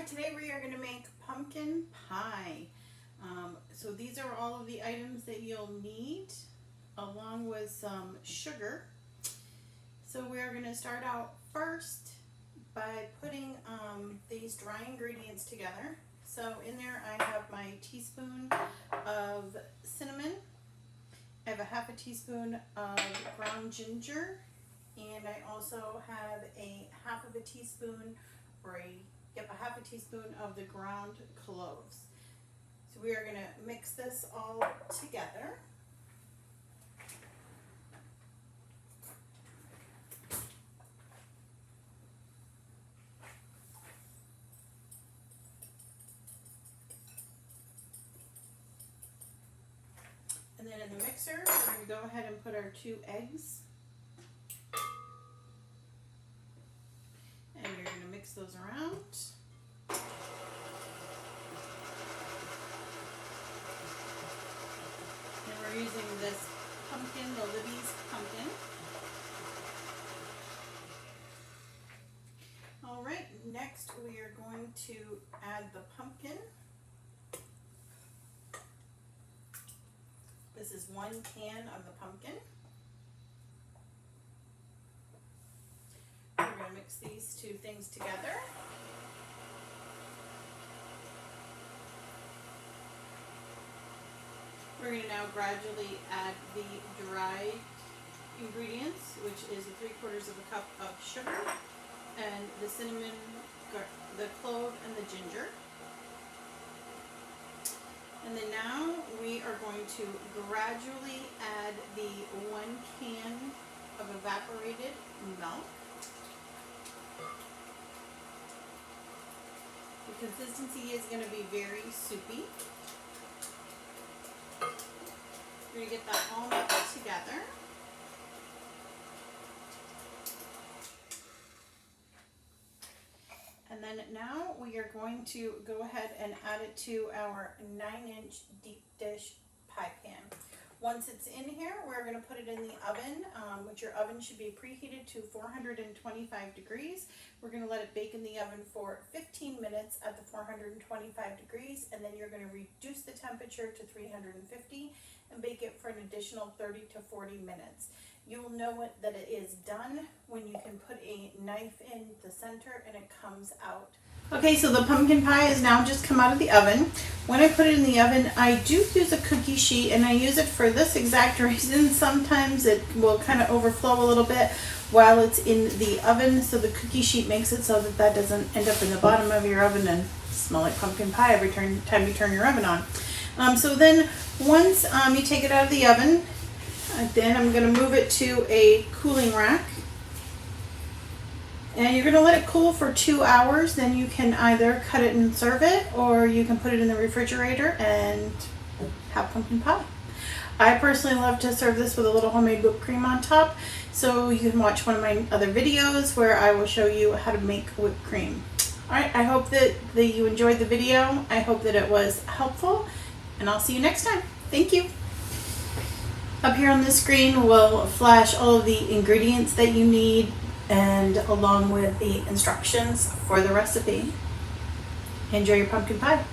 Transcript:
Alright, today we are going to make pumpkin pie. So these are all of the items that you'll need along with some sugar. So we are going to start out first by putting these dry ingredients together. So in there I have my teaspoon of cinnamon. I have a half a teaspoon of ground ginger, and I also have a half of a teaspoon or a half a teaspoon of the ground cloves. So we are going to mix this all together. And then in the mixer, we're going to go ahead and put our 2 eggs. And you're going to mix those around. And we're using this pumpkin, the Libby's pumpkin. Alright, next we are going to add the pumpkin. This is 1 can of the pumpkin. We're going to mix these 2 things together. We're going to now gradually add the dried ingredients, which is 3/4 of a cup of sugar, and the cinnamon, the clove, and the ginger. And then now we are going to gradually add the 1 can of evaporated milk. The consistency is going to be very soupy. We're going to get that all mixed together. And then now we are going to go ahead and add it to our 9-inch deep dish pie pan. Once it's in here, we're going to put it in the oven, which your oven should be preheated to 425 degrees. We're going to let it bake in the oven for 15 minutes at the 425 degrees, and then you're going to reduce the temperature to 350 and bake it for an additional 30 to 40 minutes. You will know that it is done when you can put a knife in the center and it comes out. Okay, so the pumpkin pie has now just come out of the oven. When I put it in the oven, I do use a cookie sheet, and I use it for this exact reason. Sometimes it will kind of overflow a little bit while it's in the oven, so the cookie sheet makes it so that that doesn't end up in the bottom of your oven and smell like pumpkin pie every time you turn your oven on. So then once you take it out of the oven, then I'm going to move it to a cooling rack. And you're going to let it cool for 2 hours. Then you can either cut it and serve it, or you can put it in the refrigerator and have pumpkin pie. I personally love to serve this with a little homemade whipped cream on top. So you can watch one of my other videos where I will show you how to make whipped cream. Alright, I hope that you enjoyed the video. I hope that it was helpful. And I'll see you next time. Thank you. Up here on the screen will flash all of the ingredients that you need, and along with the instructions for the recipe. Enjoy your pumpkin pie.